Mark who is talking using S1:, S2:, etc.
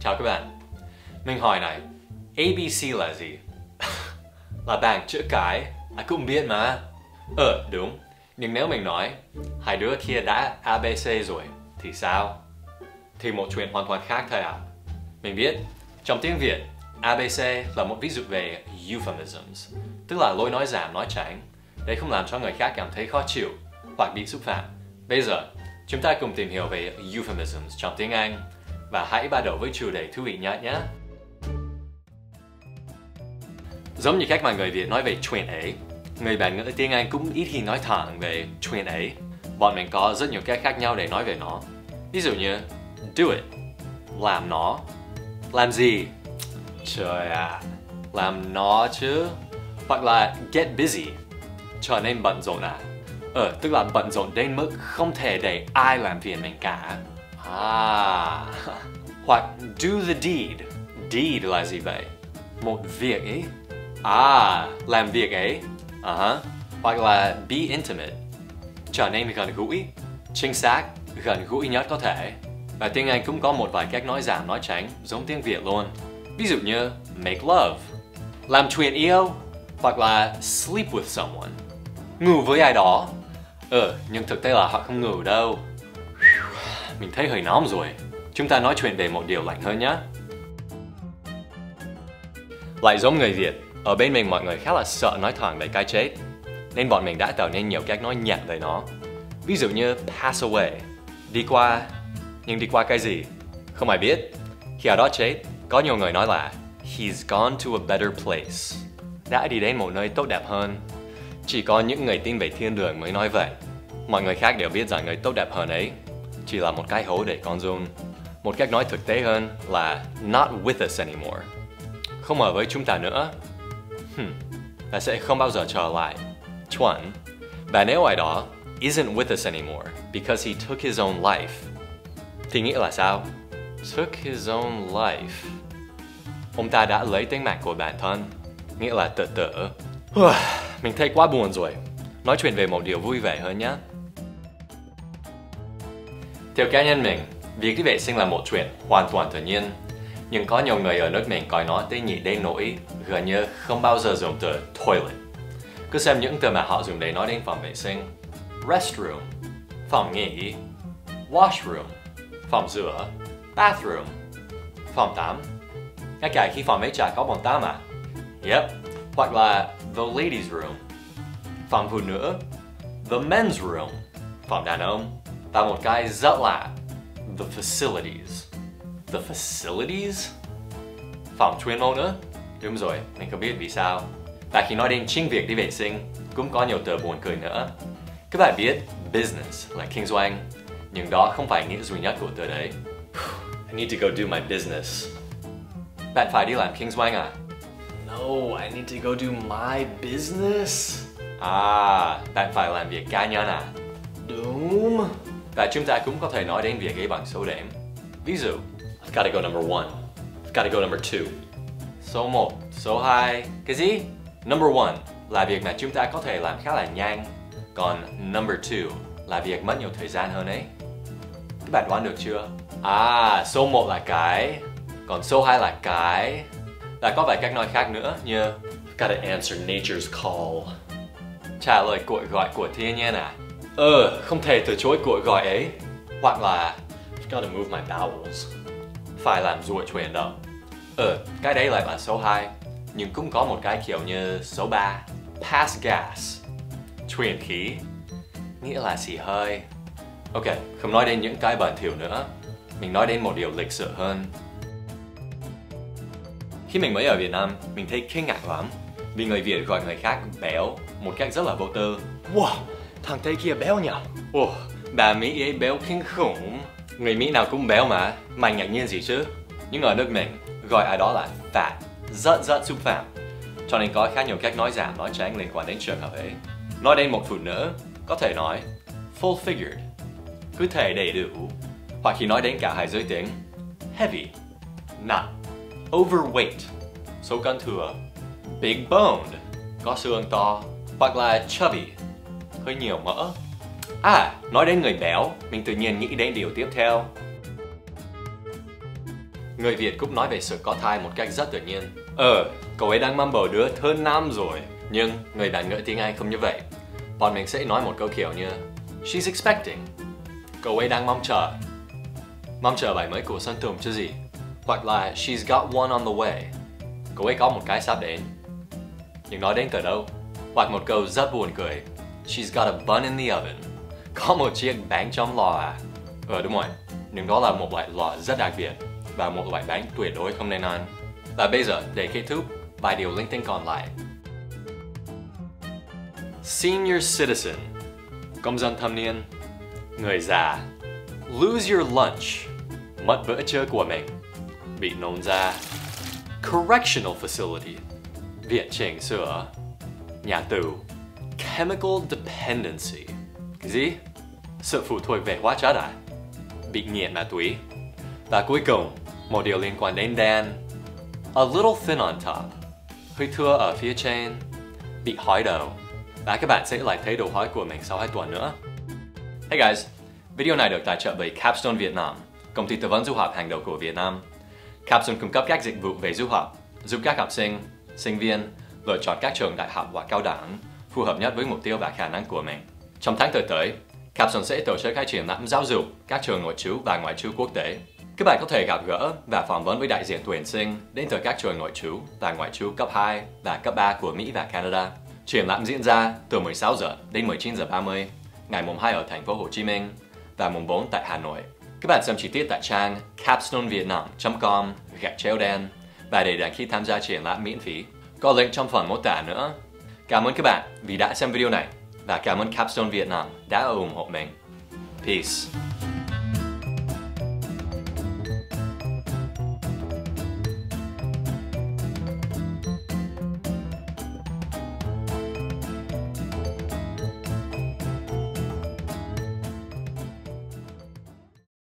S1: Chào các bạn. Mình hỏi này, ABC là gì? Là bảng chữ cái, ai cũng biết mà. Đúng, nhưng nếu mình nói hai đứa kia đã ABC rồi thì sao? Thì một chuyện hoàn toàn khác thôi à? Mình biết, trong tiếng Việt, ABC là một ví dụ về euphemisms, tức là lối nói giảm, nói tránh, để không làm cho người khác cảm thấy khó chịu hoặc bị xúc phạm. Bây giờ, chúng ta cùng tìm hiểu về euphemisms trong tiếng Anh và hãy bắt đầu với chủ đề thú vị nhất nhé. Giống như cách mà người Việt nói về chuyện ấy, người bản ngữ tiếng Anh cũng ít khi nói thẳng về chuyện ấy. Bọn mình có rất nhiều cách khác nhau để nói về nó. Ví dụ như do it, làm nó. Làm gì? Trời ạ, làm nó chứ. Hoặc là get busy, trở nên bận rộn à? Tức là bận rộn đến mức không thể để ai làm phiền mình cả. Hoặc do the deed. Deed là gì vậy? Một việc ấy. Làm việc ấy. Hoặc là be intimate, trở nên gần gũi. Chính xác, gần gũi nhất có thể. Và tiếng Anh cũng có một vài cách nói giảm, nói tránh giống tiếng Việt luôn. Ví dụ như make love, làm chuyện yêu, hoặc là sleep with someone, ngủ với ai đó. Nhưng thực tế là họ không ngủ đâu. Mình thấy hơi nóng rồi. Chúng ta nói chuyện về một điều lạnh hơn nhé. Lại giống người Việt, ở bên mình mọi người khá là sợ nói thẳng về cái chết, nên bọn mình đã tạo nên nhiều cách nói nhẹ về nó. Ví dụ như pass away, đi qua. Nhưng đi qua cái gì? Không ai biết. Khi ai đó chết, có nhiều người nói là he's gone to a better place, đã đi đến một nơi tốt đẹp hơn. Chỉ có những người tin về thiên đường mới nói vậy. Mọi người khác đều biết rằng nơi tốt đẹp hơn ấy chỉ là một cái hố để con giun. Một cách nói thực tế hơn là not with us anymore, không ở với chúng ta nữa. Và sẽ không bao giờ trở lại. Chuẩn. Và nếu ai đó isn't with us anymore because he took his own life, thì nghĩa là sao? Took his own life. Ông ta đã lấy tính mạng của bản thân, nghĩa là tự tử. Mình thấy quá buồn rồi. Nói chuyện về một điều vui vẻ hơn nhé. Theo cá nhân mình, việc đi vệ sinh là một chuyện hoàn toàn tự nhiên. Nhưng có nhiều người ở nước mình coi nó tế nhị đến nỗi gần như không bao giờ dùng từ toilet. Cứ xem những từ mà họ dùng để nói đến phòng vệ sinh: restroom, phòng nghỉ; washroom, phòng rửa; bathroom, phòng tắm. Ngay cả khi phòng ấy chả có bồn tắm à? Yep. Hoặc là the ladies room, phòng phụ nữ; the men's room, phòng đàn ông. Và một cái rất lạ, the facilities. The facilities? Phòng chuyên môn nữa? Đúng rồi, mình không biết vì sao. Và khi nói đến chính việc đi vệ sinh, cũng có nhiều từ buồn cười nữa. Các bạn biết business là kinh doanh, nhưng đó không phải nghĩa duy nhất của từ đấy. I need to go do my business. Bạn phải đi làm kinh doanh à? No, I need to go do my business. Bạn phải làm việc cá nhân à? Đúng. Và chúng ta cũng có thể nói đến việc ấy bằng số đếm. Ví dụ, I've got to go number 1. I've got to go number 2. Số 1, số 2. Cái gì? Number 1 là việc mà chúng ta có thể làm khá là nhanh. Còn number 2 là việc mất nhiều thời gian hơn ấy. Các bạn đoán được chưa? Số 1 là cái, còn số 2 là cái. Và có vài cách nói khác nữa như I've got to answer nature's call, trả lời cuộc gọi của thiên nhiên à? Không thể từ chối cuộc gọi ấy. Hoặc là I've got to move my bowels, phải làm ruột chuyển động. Cái đấy lại là số 2. Nhưng cũng có một cái kiểu như số 3, pass gas, truyền khí, nghĩa là xì hơi. Ok, không nói đến những cái bẩn thỉu nữa. Mình nói đến một điều lịch sự hơn. Khi mình mới ở Việt Nam, mình thấy kinh ngạc lắm vì người Việt gọi người khác béo một cách rất là vô tư. Wow, thằng Tây kia béo nhỉ? Bà Mỹ ấy béo kinh khủng. Người Mỹ nào cũng béo mà, mày ngạc nhiên gì chứ? Nhưng ở nước mình, gọi ai đó là fat rất xúc phạm. Cho nên có khá nhiều cách nói giảm, nói tránh liên quan đến trường hợp ấy. Nói đến một phụ nữ, có thể nói full figured, cứ thể đầy đủ. Hoặc khi nói đến cả hai giới tính, heavy, nặng; overweight, số cân thừa; big boned, có xương to; hoặc là chubby, hơi nhiều mỡ. Nói đến người béo, mình tự nhiên nghĩ đến điều tiếp theo. Người Việt cũng nói về sự có thai một cách rất tự nhiên. Cậu ấy đang mong bầu đứa thứ 5 rồi. Nhưng người bản ngữ tiếng Anh không như vậy. Bọn mình sẽ nói một câu kiểu như She's expecting. Cậu ấy đang mong chờ. Mong chờ bài mới của Sơn Tùng chứ gì. Hoặc là She's got one on the way. Cậu ấy có một cái sắp đến. Nhưng nói đến từ đâu? Hoặc một câu rất buồn cười. She's got a bun in the oven. Có một chiếc bánh trong lò à? Đúng rồi. Nhưng đó là một loại lò rất đặc biệt và một loại bánh tuyệt đối không nên ăn. Và bây giờ, để kết thúc bài điều linh tinh còn lại. Senior citizen, công dân thâm niên, người già. Lose your lunch, mất bữa trưa của mình, bị nôn ra. Correctional facility, viện chỉnh sửa. Nhà tù. Chemical dependency, cái gì? Sự phụ thuộc về hóa chất à? Bị nghiện ma túy. Và cuối cùng, một điều liên quan đến đen. A little thin on top, hơi thưa ở phía trên, bị hói đầu. Và các bạn sẽ lại thấy đầu hói của mình sau 2 tuần nữa. Hey guys, video này được tài trợ bởi Capstone Việt Nam, công ty tư vấn du học hàng đầu của Việt Nam. Capstone cung cấp các dịch vụ về du học, giúp các học sinh, sinh viên lựa chọn các trường đại học hoặc cao đẳng phù hợp nhất với mục tiêu và khả năng của mình. Trong tháng tới, Capstone sẽ tổ chức các triển lãm giáo dục các trường nội trú và ngoại trú quốc tế. Các bạn có thể gặp gỡ và phỏng vấn với đại diện tuyển sinh đến từ các trường nội trú và ngoại trú cấp 2 và cấp 3 của Mỹ và Canada. Triển lãm diễn ra từ 16 giờ đến 19 giờ 30, ngày mùng 2 ở thành phố Hồ Chí Minh và mùng 4 tại Hà Nội. Các bạn xem chi tiết tại trang capstonevietnam.com/đen và để đăng ký tham gia triển lãm miễn phí. Có link trong phần mô tả nữa. Cảm ơn các bạn vì đã xem video này và cảm ơn Capstone Việt Nam đã ủng hộ mình. Peace.